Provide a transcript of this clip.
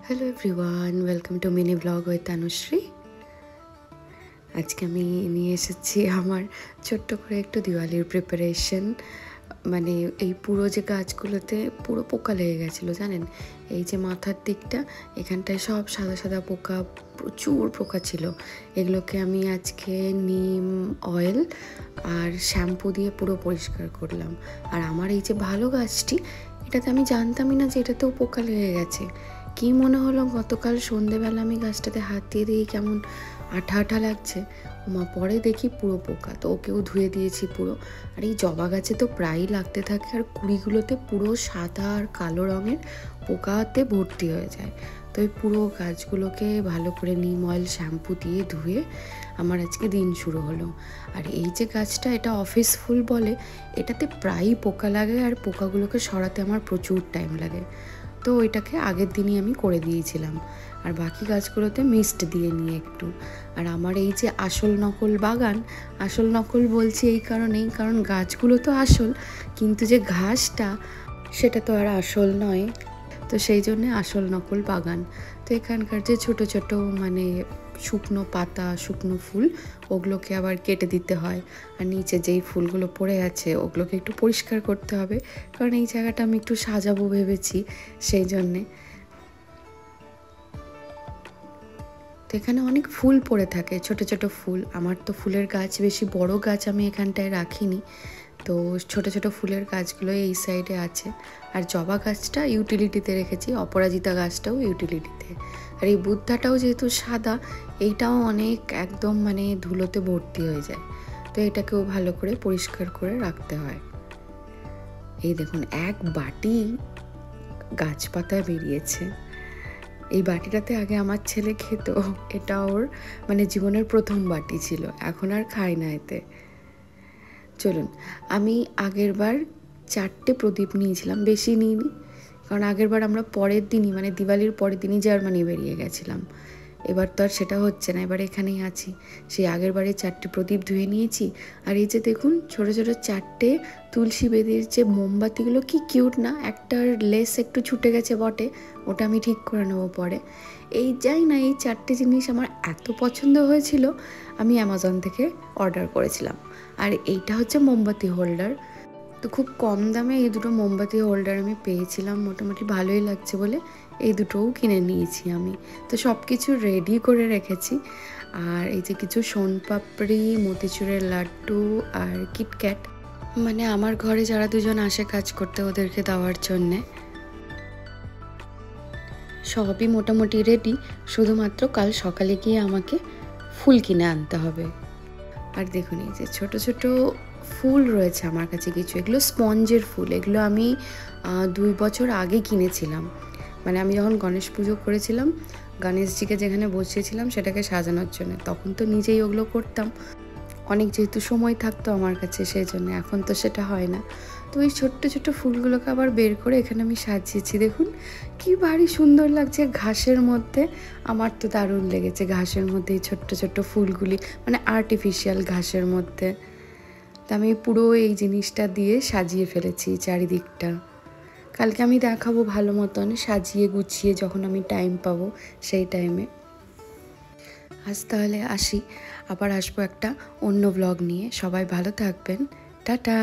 Hello everyone, welcome to mini blog with Tanushree. আজকে আমি নিয়ে এসেছি আমার ছোট্ট করে একটু দিওয়ালির প্রিপারেশন। মানে এই পুরো যে গাছগুলোতে পুরো পোকা লেগে গেছিলো জানেন, এই যে মাথার দিকটা এখানটায় সব সাদা সাদা পোকা, প্রচুর পোকা ছিল। এগুলোকে আমি আজকে নিম অয়েল আর শ্যাম্পু দিয়ে পুরো পরিষ্কার করলাম। আর আমার এই যে ভালো গাছটি, এটাতে আমি জানতামই না যে এটাতেও পোকা লেগে গেছে। কি মনে হলো গতকাল সন্ধেবেলা আমি গাছটাতে হাত দিয়ে দিই কেমন আঠা আঠা লাগছে, ওমা পরে দেখি পুরো পোকা। তো ওকেও ধুয়ে দিয়েছি পুরো। আর এই জবা গাছে তো প্রায়ই লাগতে থাকে, আর কুড়িগুলোতে পুরো সাদা আর কালো রঙের পোকাতে ভর্তি হয়ে যায়। তো এই পুরো গাছগুলোকে ভালো করে নিম অয়েল শ্যাম্পু দিয়ে ধুয়ে আমার আজকে দিন শুরু হলো। আর এই যে গাছটা, এটা অফিস ফুল বলে, এটাতে প্রায়ই পোকা লাগে আর পোকাগুলোকে সরাতে আমার প্রচুর টাইম লাগে। তো ওইটাকে আগের দিনই আমি করে দিয়েছিলাম। আর বাকি গাছগুলোতে মিস্ট দিয়ে নিয়ে একটু। আর আমার এই যে আসল নকল বাগান, আসল নকল বলছি এই কারণেই, কারণ গাছগুলো তো আসল, কিন্তু যে ঘাসটা সেটা তো আর আসল নয়। তো সেই জন্যে আসল নকল বাগান। তো এখানকার যে ছোট ছোট মানে শুকনো পাতা, শুকনো ফুল, ওগুলোকে আবার কেটে দিতে হয়। আর নিচে যেই ফুলগুলো পড়ে আছে ওগুলোকে একটু পরিষ্কার করতে হবে, কারণ এই জায়গাটা আমি একটু সাজাবো ভেবেছি, সেই জন্যে। তো এখানে অনেক ফুল পড়ে থাকে, ছোট ছোট ফুল। আমার তো ফুলের গাছ, বেশি বড় গাছ আমি এখানটায় রাখিনি, তো ছোট ছোট ফুলের গাছগুলো এই সাইডে আছে। আর জবা গাছটা ইউটিলিটিতে রেখেছি, অপরাজিতা গাছটাও ইউটিলিটিতে। আর এই বুদ্ধাটাও যেহেতু সাদা, এইটাও অনেক একদম মানে ধুলোতে ভর্তি হয়ে যায়। তো এটাকেও ভালো করে পরিষ্কার করে রাখতে হয়। এই দেখুন, এক বাটি গাছপাতা বেরিয়েছে। এই বাটিটাতে আগে আমার ছেলে খেত, এটা ওর মানে জীবনের প্রথম বাটি ছিল, এখন আর খায় না এতে। চলুন, আমি আগের বার 4টে প্রদীপ নিয়েছিলাম, বেশি নিইনি, কারণ আগের বার আমরা পরের দিনই মানে দিওয়ালির পরের দিনই জার্মানি বেরিয়ে গেছিলাম। এবার তো আর সেটা হচ্ছে না, এবার এখানেই আছি। সেই আগের বারে 4টে প্রদীপ ধুয়ে নিয়েছি। আর এই যে দেখুন, ছোটো ছোটো 4টে তুলসী বেদির যে মোমবাতিগুলো, কি কিউট না। একটার লেস একটু ছুটে গেছে বটে, ওটা আমি ঠিক করে নেবো পরে। এই যাই না, এই 4টে জিনিস আমার এত পছন্দ হয়েছিল, আমি অ্যামাজন থেকে অর্ডার করেছিলাম। আর এইটা হচ্ছে মোমবাতি হোল্ডার। তো খুব কম দামে এই দুটো মোমবাতি হোল্ডার আমি পেয়েছিলাম, মোটামুটি ভালোই লাগছে বলে এই দুটোও কিনে নিয়েছি আমি। তো সব কিছু রেডি করে রেখেছি। আর এই যে কিছু সোনপাপড়ি, মতিচুরের লাড্ডু আর কিটক্যাট, মানে আমার ঘরে যারা দুজন আসে কাজ করতে ওদেরকে দেওয়ার জন্যে। সবই মোটামুটি রেডি, শুধুমাত্র কাল সকালে গিয়ে আমাকে ফুল কিনে আনতে হবে। আর দেখুন, এই যে ছোট ছোট ফুল রয়েছে আমার কাছে কিছু, এগুলো স্পঞ্জের ফুল। এগুলো আমি 2 বছর আগে কিনেছিলাম, মানে আমি যখন গণেশ পুজো করেছিলাম, গণেশজিকে যেখানে বসিয়েছিলাম সেটাকে সাজানোর জন্য, তখন তো নিজেই ওগুলো করতাম। অনেক যেহেতু সময় থাকতো আমার কাছে, সেই জন্য। এখন তো সেটা হয় না। তো এই ছোট্ট ছোট্ট ফুলগুলোকে আবার বের করে এখানে আমি সাজিয়েছি। দেখুন কি ভারী সুন্দর লাগছে ঘাসের মধ্যে। আমার তো দারুণ লেগেছে ঘাসের মধ্যে এই ছোট্ট ছোট্ট ফুলগুলি, মানে আর্টিফিশিয়াল ঘাসের মধ্যে। তা আমি পুরো এই জিনিসটা দিয়ে সাজিয়ে ফেলেছি চারিদিকটা। কালকে আমি দেখাবো ভালো মতন সাজিয়ে গুছিয়ে, যখন আমি টাইম পাবো সেই টাইমে। আজ তাহলে আসি, আবার আসবো একটা অন্য ব্লগ নিয়ে। সবাই ভালো থাকবেন, টাটা।